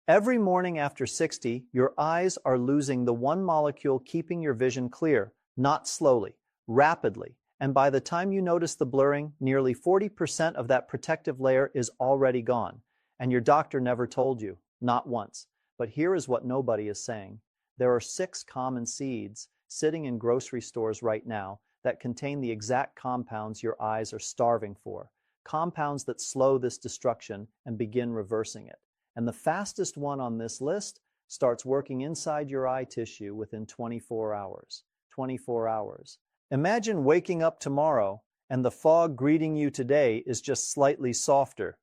Every morning after 60, your eyes are losing the one molecule keeping your vision clear, not slowly, rapidly. And by the time you notice the blurring, nearly 40% of that protective layer is already gone. And your doctor never told you, not once. But here is what nobody is saying. There are 6 common seeds sitting in grocery stores right now that contain the exact compounds your eyes are starving for. Compounds that slow this destruction and begin reversing it. And the fastest one on this list starts working inside your eye tissue within 24 hours. 24 hours. Imagine waking up tomorrow and the fog greeting you today is just slightly softer.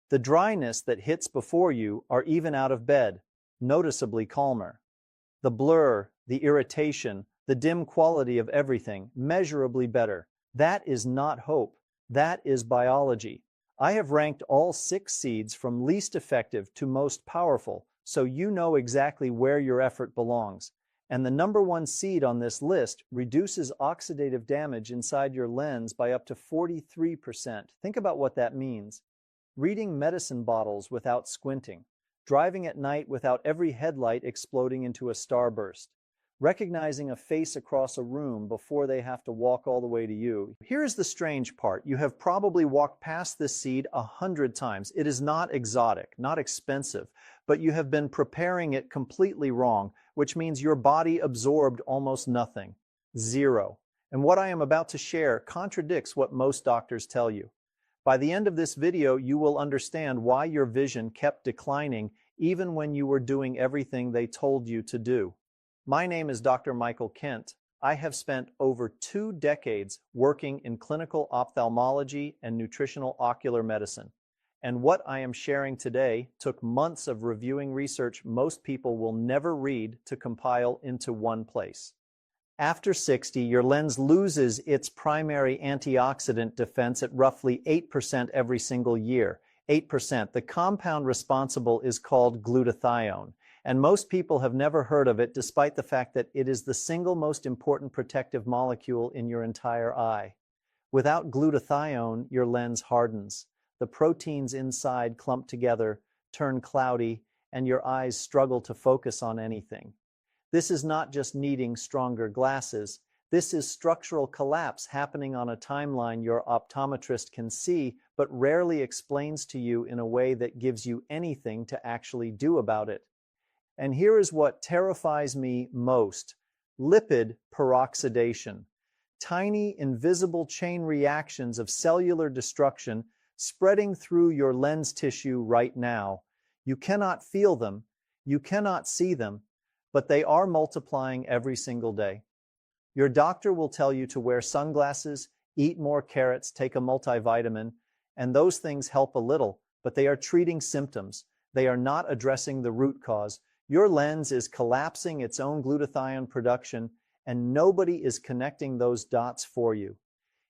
The dryness that hits before you are even out of bed, noticeably calmer. The blur, the irritation, the dim quality of everything, measurably better. That is not hope. That is biology. I have ranked all 6 seeds from least effective to most powerful, so you know exactly where your effort belongs. And the number 1 seed on this list reduces oxidative damage inside your lens by up to 43%. Think about what that means. Reading medicine bottles without squinting. Driving at night without every headlight exploding into a starburst. Recognizing a face across a room before they have to walk all the way to you. Here's the strange part. You have probably walked past this seed 100 times. It is not exotic, not expensive, but you have been preparing it completely wrong, which means your body absorbed almost nothing. 0. And what I am about to share contradicts what most doctors tell you. By the end of this video, you will understand why your vision kept declining even when you were doing everything they told you to do. My name is Dr. Michael Kent. I have spent over 2 decades working in clinical ophthalmology and nutritional ocular medicine. And what I am sharing today took months of reviewing research most people will never read to compile into one place. After 60, your lens loses its primary antioxidant defense at roughly 8% every single year. 8%. The compound responsible is called glutathione. And most people have never heard of it despite the fact that it is the single most important protective molecule in your entire eye. Without glutathione, your lens hardens. The proteins inside clump together, turn cloudy, and your eyes struggle to focus on anything. This is not just needing stronger glasses. This is structural collapse happening on a timeline your optometrist can see, but rarely explains to you in a way that gives you anything to actually do about it. And here is what terrifies me most: lipid peroxidation. Tiny, invisible chain reactions of cellular destruction spreading through your lens tissue right now. You cannot feel them, you cannot see them, but they are multiplying every single day. Your doctor will tell you to wear sunglasses, eat more carrots, take a multivitamin, and those things help a little, but they are treating symptoms. They are not addressing the root cause. Your lens is collapsing its own glutathione production, and nobody is connecting those dots for you.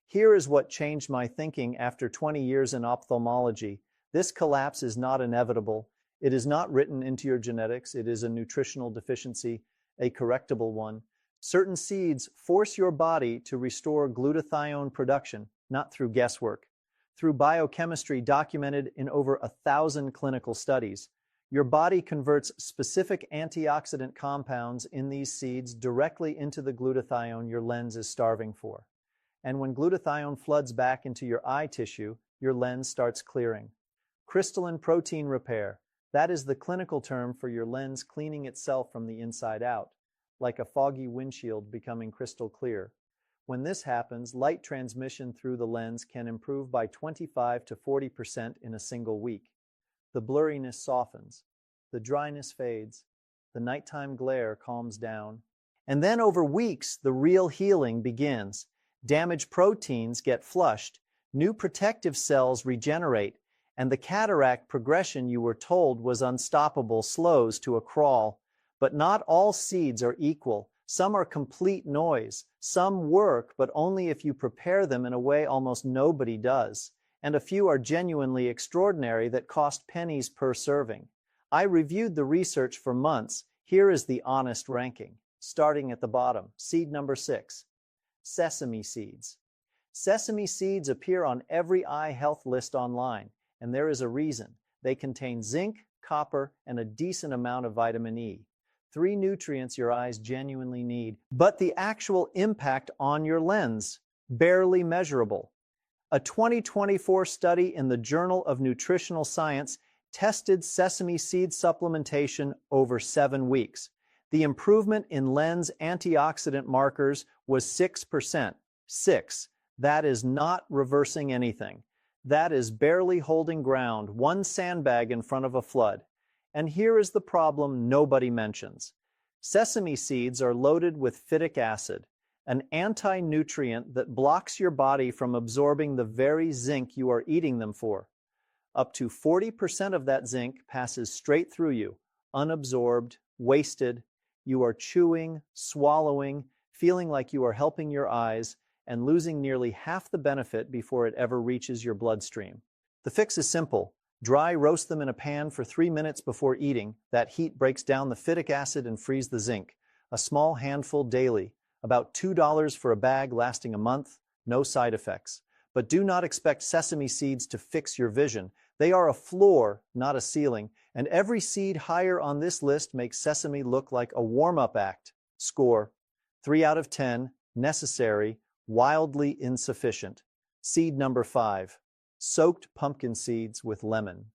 Here is what changed my thinking after 20 years in ophthalmology. This collapse is not inevitable. It is not written into your genetics. It is a nutritional deficiency, a correctable one. Certain seeds force your body to restore glutathione production, not through guesswork, through biochemistry documented in over 1,000 clinical studies. Your body converts specific antioxidant compounds in these seeds directly into the glutathione your lens is starving for. And when glutathione floods back into your eye tissue, your lens starts clearing. Crystalline protein repair. That is the clinical term for your lens cleaning itself from the inside out, like a foggy windshield becoming crystal clear. When this happens, light transmission through the lens can improve by 25 to 40% in a single week. The blurriness softens, the dryness fades, the nighttime glare calms down. And then over weeks, the real healing begins. Damaged proteins get flushed, new protective cells regenerate, and the cataract progression you were told was unstoppable slows to a crawl. But not all seeds are equal. Some are complete noise. Some work, but only if you prepare them in a way almost nobody does. And a few are genuinely extraordinary that cost pennies per serving. I reviewed the research for months. Here is the honest ranking. Starting at the bottom, seed number 6, sesame seeds. Sesame seeds appear on every eye health list online, and there is a reason. They contain zinc, copper, and a decent amount of vitamin E. 3 nutrients your eyes genuinely need, but the actual impact on your lens, barely measurable. A 2024 study in the Journal of Nutritional Science tested sesame seed supplementation over 7 weeks. The improvement in lens antioxidant markers was 6%. 6. That is not reversing anything. That is barely holding ground, one sandbag in front of a flood. And here is the problem nobody mentions. Sesame seeds are loaded with phytic acid, an anti-nutrient that blocks your body from absorbing the very zinc you are eating them for. Up to 40% of that zinc passes straight through you, unabsorbed, wasted. You are chewing, swallowing, feeling like you are helping your eyes, and losing nearly half the benefit before it ever reaches your bloodstream. The fix is simple. Dry roast them in a pan for 3 minutes before eating. That heat breaks down the phytic acid and frees the zinc. A small handful daily. About $2 for a bag lasting a month. No side effects. But do not expect sesame seeds to fix your vision. They are a floor, not a ceiling, and every seed higher on this list makes sesame look like a warm-up act. Score: 3 out of 10, necessary, wildly insufficient. Seed number 5. Soaked pumpkin seeds with lemon.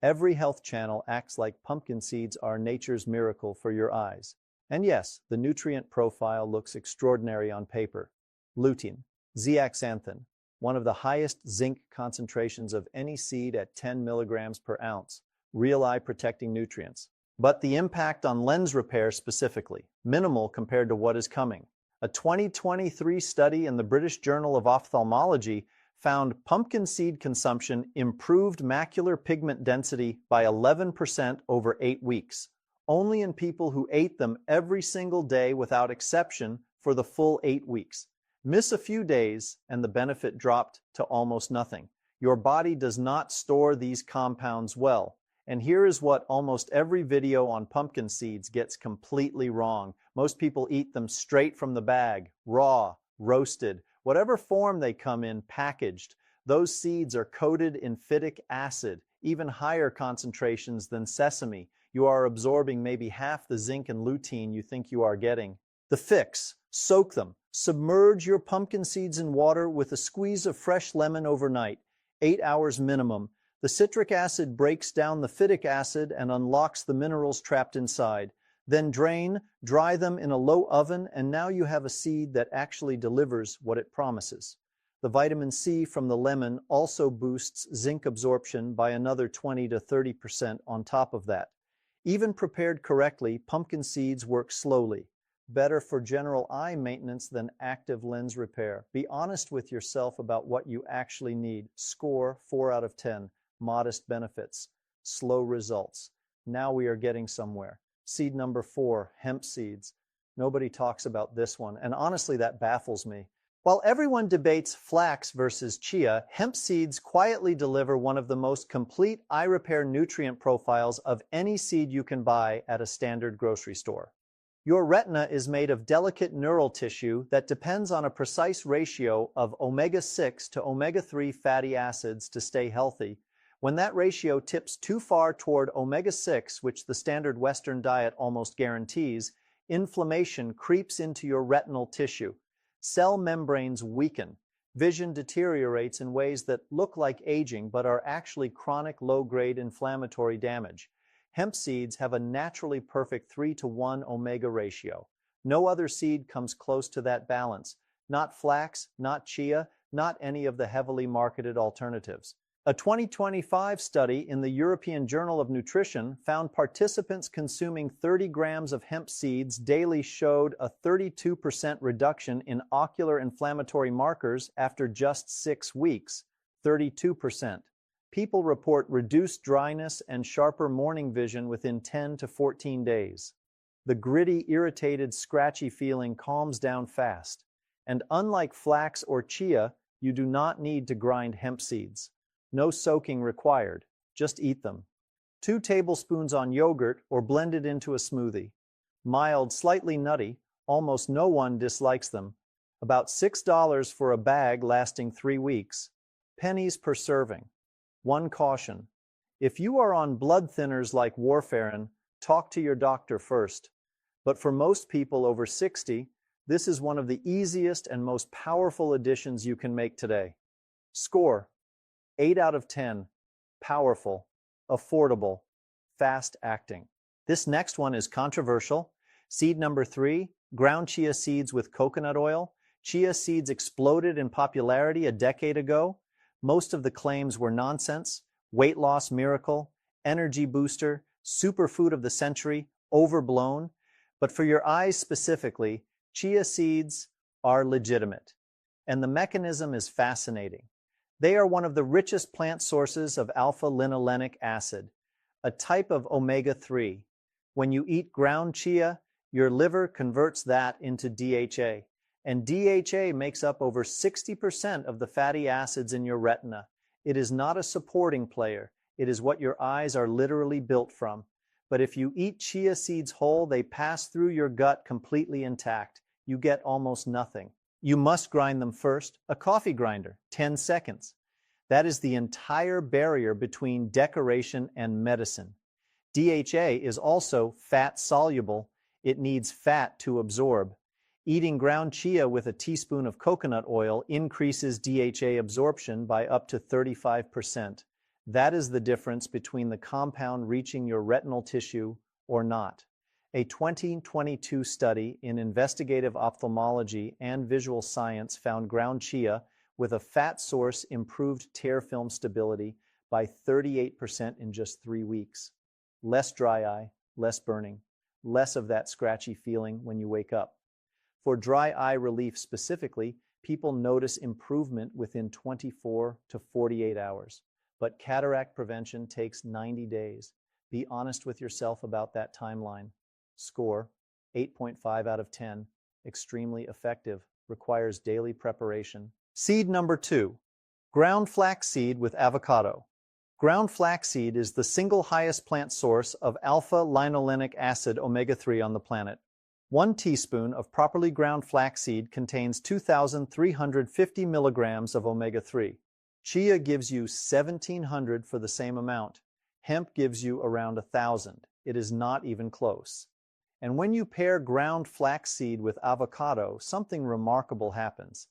Every health channel acts like pumpkin seeds are nature's miracle for your eyes. And yes, the nutrient profile looks extraordinary on paper. Lutein, zeaxanthin, one of the highest zinc concentrations of any seed at 10 milligrams per ounce. Real eye-protecting nutrients. But the impact on lens repair specifically, minimal compared to what is coming. A 2023 study in the British Journal of Ophthalmology found pumpkin seed consumption improved macular pigment density by 11% over 8 weeks, only in people who ate them every single day without exception for the full 8 weeks. Miss a few days and the benefit dropped to almost nothing. Your body does not store these compounds well. And here is what almost every video on pumpkin seeds gets completely wrong. Most people eat them straight from the bag, raw, roasted, whatever form they come in, packaged. Those seeds are coated in phytic acid, even higher concentrations than sesame. You are absorbing maybe half the zinc and lutein you think you are getting. The fix: soak them. Submerge your pumpkin seeds in water with a squeeze of fresh lemon overnight, 8 hours minimum. The citric acid breaks down the phytic acid and unlocks the minerals trapped inside. Then drain, dry them in a low oven, and now you have a seed that actually delivers what it promises. The vitamin C from the lemon also boosts zinc absorption by another 20 to 30% on top of that. Even prepared correctly, pumpkin seeds work slowly. Better for general eye maintenance than active lens repair. Be honest with yourself about what you actually need. Score: 4 out of 10. Modest benefits, slow results. Now we are getting somewhere. Seed number 4, hemp seeds. Nobody talks about this one, and honestly that baffles me. While everyone debates flax versus chia, hemp seeds quietly deliver one of the most complete eye repair nutrient profiles of any seed you can buy at a standard grocery store. Your retina is made of delicate neural tissue that depends on a precise ratio of omega-6 to omega-3 fatty acids to stay healthy. When that ratio tips too far toward omega-6, which the standard Western diet almost guarantees, inflammation creeps into your retinal tissue. Cell membranes weaken. Vision deteriorates in ways that look like aging but are actually chronic low-grade inflammatory damage. Hemp seeds have a naturally perfect 3-to-1 omega ratio. No other seed comes close to that balance. Not flax, not chia, not any of the heavily marketed alternatives. A 2025 study in the European Journal of Nutrition found participants consuming 30 grams of hemp seeds daily showed a 32% reduction in ocular inflammatory markers after just 6 weeks. 32%. People report reduced dryness and sharper morning vision within 10 to 14 days. The gritty, irritated, scratchy feeling calms down fast. And unlike flax or chia, you do not need to grind hemp seeds. No soaking required. Just eat them. 2 tablespoons on yogurt or blend it into a smoothie. Mild, slightly nutty, almost no one dislikes them. About $6 for a bag lasting 3 weeks. Pennies per serving. One caution: If you are on blood thinners like warfarin, talk to your doctor first. But for most people over 60, this is one of the easiest and most powerful additions you can make today. Score: 8 out of 10. Powerful, affordable, fast-acting. This next one is controversial. Seed number 3, ground chia seeds with coconut oil. Chia seeds exploded in popularity a decade ago. Most of the claims were nonsense: weight loss miracle, energy booster, superfood of the century, overblown. But for your eyes specifically, chia seeds are legitimate. And the mechanism is fascinating. They are one of the richest plant sources of alpha-linolenic acid, a type of omega-3. When you eat ground chia, your liver converts that into DHA. And DHA makes up over 60% of the fatty acids in your retina. It is not a supporting player. It is what your eyes are literally built from. But if you eat chia seeds whole, they pass through your gut completely intact. You get almost nothing. You must grind them first. A coffee grinder, 10 seconds. That is the entire barrier between decoration and medicine. DHA is also fat-soluble. It needs fat to absorb. Eating ground chia with a teaspoon of coconut oil increases DHA absorption by up to 35%. That is the difference between the compound reaching your retinal tissue or not. A 2022 study in investigative ophthalmology and visual science found ground chia with a fat source improved tear film stability by 38% in just 3 weeks. Less dry eye, less burning, less of that scratchy feeling when you wake up. For dry eye relief specifically, people notice improvement within 24 to 48 hours. But cataract prevention takes 90 days. Be honest with yourself about that timeline. Score: 8.5 out of 10. Extremely effective. Requires daily preparation. Seed number 2, ground flaxseed with avocado. Ground flaxseed is the single highest plant source of alpha-linolenic acid omega-3 on the planet. 1 teaspoon of properly ground flaxseed contains 2,350 milligrams of omega-3. Chia gives you 1,700 for the same amount. Hemp gives you around 1,000. It is not even close. And when you pair ground flaxseed with avocado, something remarkable happens.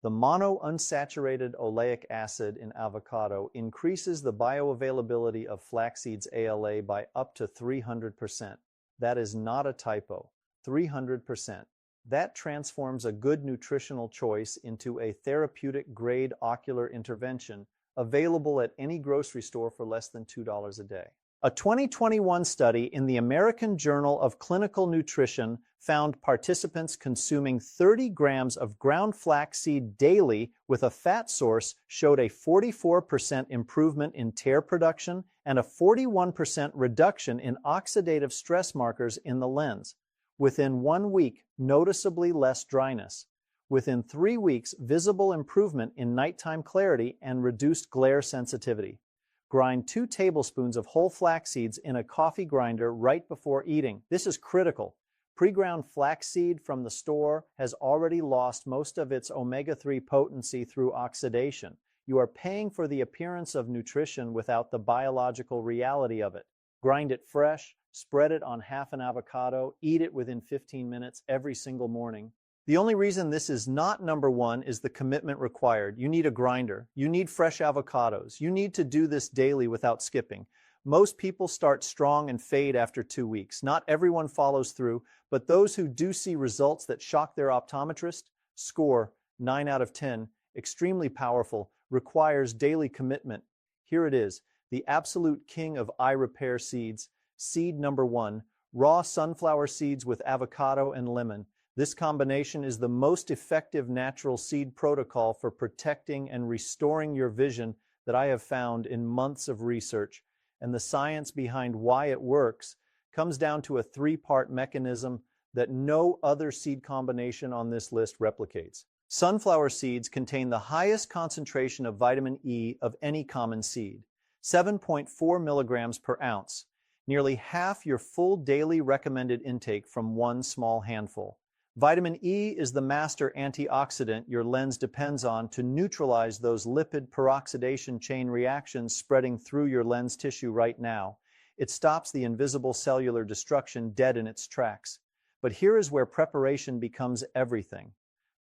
The monounsaturated oleic acid in avocado increases the bioavailability of flaxseed's ALA by up to 300%. That is not a typo. 300%. That transforms a good nutritional choice into a therapeutic-grade ocular intervention available at any grocery store for less than $2 a day. A 2021 study in the American Journal of Clinical Nutrition found participants consuming 30 grams of ground flaxseed daily with a fat source showed a 44% improvement in tear production and a 41% reduction in oxidative stress markers in the lens. Within 1 week, noticeably less dryness. Within 3 weeks, visible improvement in nighttime clarity and reduced glare sensitivity. Grind 2 tablespoons of whole flax seeds in a coffee grinder right before eating. This is critical. Pre-ground flaxseed from the store has already lost most of its omega-3 potency through oxidation. You are paying for the appearance of nutrition without the biological reality of it. Grind it fresh, spread it on half an avocado, eat it within 15 minutes every single morning. The only reason this is not number 1 is the commitment required. You need a grinder. You need fresh avocados. You need to do this daily without skipping. Most people start strong and fade after 2 weeks. Not everyone follows through, but those who do see results that shock their optometrist, score 9 out of 10, extremely powerful, requires daily commitment. Here it is, the absolute king of eye repair seeds. Seed number 1, raw sunflower seeds with avocado and lemon. This combination is the most effective natural seed protocol for protecting and restoring your vision that I have found in months of research. And the science behind why it works comes down to a 3-part mechanism that no other seed combination on this list replicates. Sunflower seeds contain the highest concentration of vitamin E of any common seed, 7.4 milligrams per ounce, nearly half your full daily recommended intake from one small handful. Vitamin E is the master antioxidant your lens depends on to neutralize those lipid peroxidation chain reactions spreading through your lens tissue right now. It stops the invisible cellular destruction dead in its tracks. But here is where preparation becomes everything.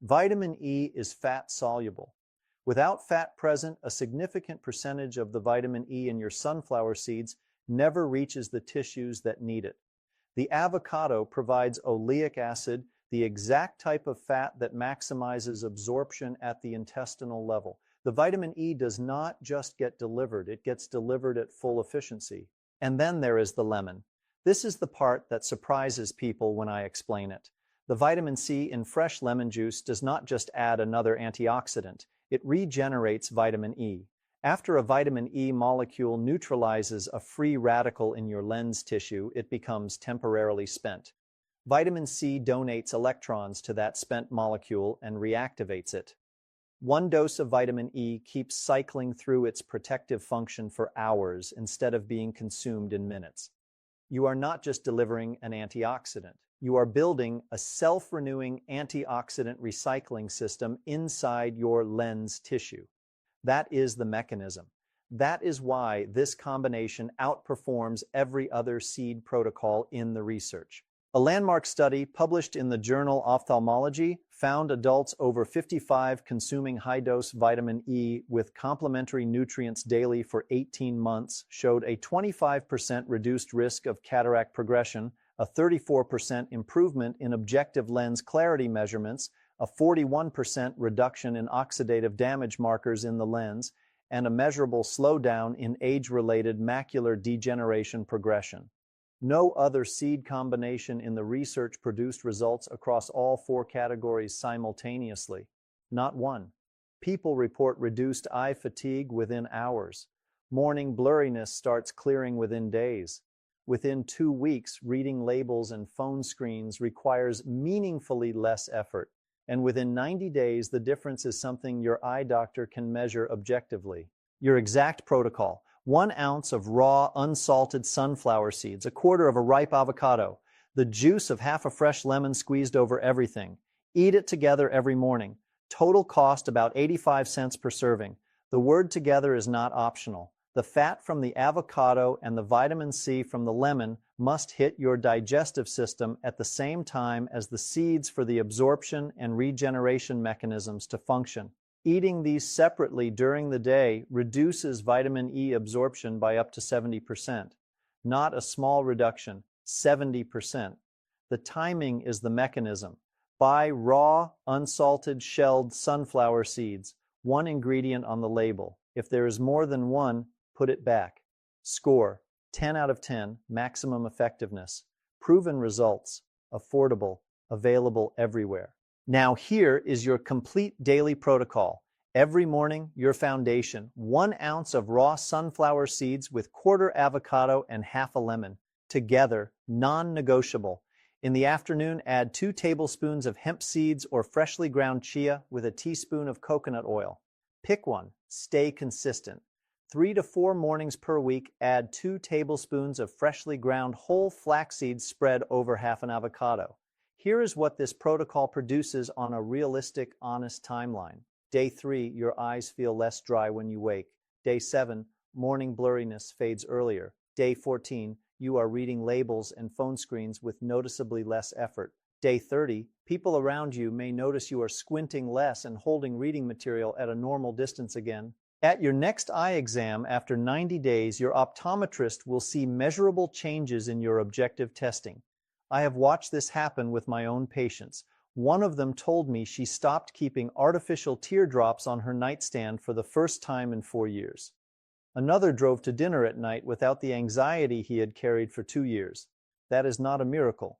Vitamin E is fat-soluble. Without fat present, a significant percentage of the vitamin E in your sunflower seeds never reaches the tissues that need it. The avocado provides oleic acid, the exact type of fat that maximizes absorption at the intestinal level. The vitamin E does not just get delivered, it gets delivered at full efficiency. And then there is the lemon. This is the part that surprises people when I explain it. The vitamin C in fresh lemon juice does not just add another antioxidant, it regenerates vitamin E. After a vitamin E molecule neutralizes a free radical in your lens tissue, it becomes temporarily spent. Vitamin C donates electrons to that spent molecule and reactivates it. One dose of vitamin E keeps cycling through its protective function for hours instead of being consumed in minutes. You are not just delivering an antioxidant. You are building a self-renewing antioxidant recycling system inside your lens tissue. That is the mechanism. That is why this combination outperforms every other seed protocol in the research. A landmark study published in the journal Ophthalmology found adults over 55 consuming high-dose vitamin E with complementary nutrients daily for 18 months showed a 25% reduced risk of cataract progression, a 34% improvement in objective lens clarity measurements, a 41% reduction in oxidative damage markers in the lens, and a measurable slowdown in age-related macular degeneration progression. No other seed combination in the research produced results across all four categories simultaneously. Not one. People report reduced eye fatigue within hours. Morning blurriness starts clearing within days. Within 2 weeks, reading labels and phone screens requires meaningfully less effort. And within 90 days, the difference is something your eye doctor can measure objectively. Your exact protocol: 1 ounce of raw, unsalted sunflower seeds, 1/4 of a ripe avocado, the juice of half a fresh lemon squeezed over everything. Eat it together every morning. Total cost about 85 cents per serving. The word together is not optional. The fat from the avocado and the vitamin C from the lemon must hit your digestive system at the same time as the seeds for the absorption and regeneration mechanisms to function. Eating these separately during the day reduces vitamin E absorption by up to 70%. Not a small reduction, 70%. The timing is the mechanism. Buy raw, unsalted, shelled sunflower seeds, 1 ingredient on the label. If there is more than one, put it back. Score: 10 out of 10, maximum effectiveness. Proven results, affordable, available everywhere. Now here is your complete daily protocol. Every morning, your foundation: 1 ounce of raw sunflower seeds with 1/4 avocado and half a lemon. Together, non-negotiable. In the afternoon, add 2 tablespoons of hemp seeds or freshly ground chia with a teaspoon of coconut oil. Pick one. Stay consistent. 3 to 4 mornings per week, add 2 tablespoons of freshly ground whole flax seeds spread over half an avocado. Here is what this protocol produces on a realistic, honest timeline. Day 3, your eyes feel less dry when you wake. Day 7, morning blurriness fades earlier. Day 14, you are reading labels and phone screens with noticeably less effort. Day 30, people around you may notice you are squinting less and holding reading material at a normal distance again. At your next eye exam after 90 days, your optometrist will see measurable changes in your objective testing. I have watched this happen with my own patients. One of them told me she stopped keeping artificial teardrops on her nightstand for the first time in 4 years. Another drove to dinner at night without the anxiety he had carried for 2 years. That is not a miracle.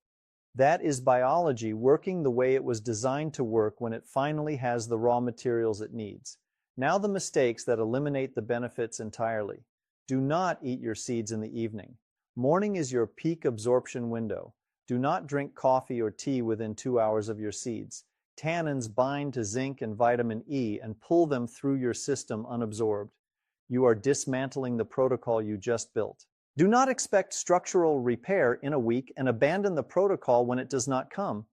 That is biology working the way it was designed to work when it finally has the raw materials it needs. Now the mistakes that eliminate the benefits entirely. Do not eat your seeds in the evening. Morning is your peak absorption window. Do not drink coffee or tea within 2 hours of your seeds. Tannins bind to zinc and vitamin E and pull them through your system unabsorbed. You are dismantling the protocol you just built. Do not expect structural repair in a week and abandon the protocol when it does not come.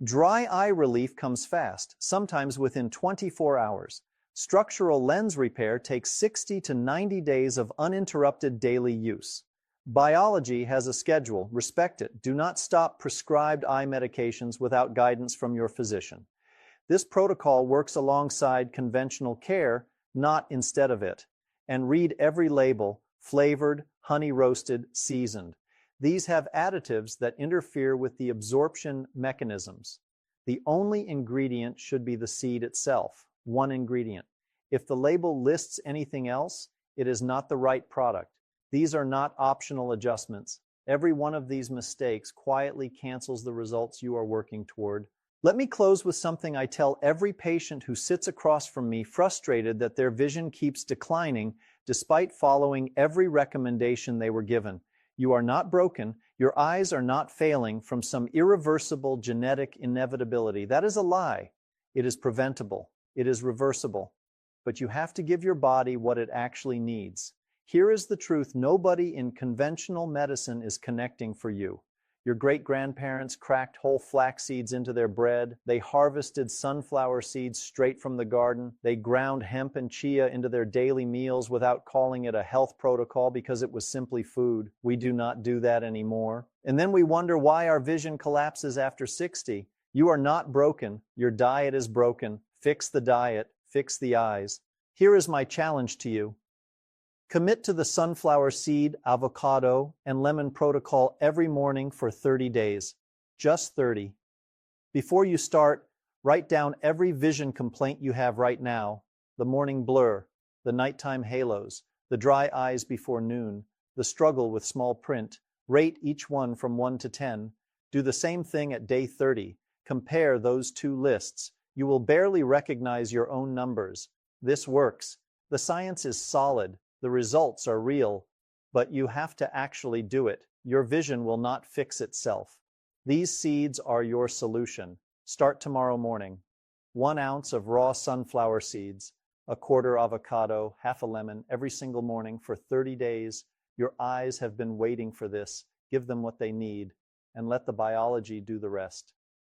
Dry eye relief comes fast, sometimes within 24 hours. Structural lens repair takes 60 to 90 days of uninterrupted daily use. Biology has a schedule. Respect it. Do not stop prescribed eye medications without guidance from your physician. This protocol works alongside conventional care, not instead of it. And read every label: flavored, honey roasted, seasoned. These have additives that interfere with the absorption mechanisms. The only ingredient should be the seed itself, one ingredient. If the label lists anything else, it is not the right product. These are not optional adjustments. Every one of these mistakes quietly cancels the results you are working toward. Let me close with something I tell every patient who sits across from me, frustrated that their vision keeps declining despite following every recommendation they were given. You are not broken. Your eyes are not failing from some irreversible genetic inevitability. That is a lie. It is preventable. It is reversible. But you have to give your body what it actually needs. Here is the truth: nobody in conventional medicine is connecting for you. Your great-grandparents cracked whole flax seeds into their bread. They harvested sunflower seeds straight from the garden. They ground hemp and chia into their daily meals without calling it a health protocol because it was simply food. We do not do that anymore. And then we wonder why our vision collapses after 60. You are not broken. Your diet is broken. Fix the diet. Fix the eyes. Here is my challenge to you. Commit to the sunflower seed, avocado, and lemon protocol every morning for 30 days. Just 30. Before you start, write down every vision complaint you have right now: the morning blur, the nighttime halos, the dry eyes before noon, the struggle with small print. Rate each one from 1 to 10. Do the same thing at day 30. Compare those two lists. You will barely recognize your own numbers. This works. The science is solid. The results are real, but you have to actually do it. Your vision will not fix itself. These seeds are your solution. Start tomorrow morning. 1 ounce of raw sunflower seeds, a quarter avocado, half a lemon every single morning for 30 days. Your eyes have been waiting for this. Give them what they need and let the biology do the rest.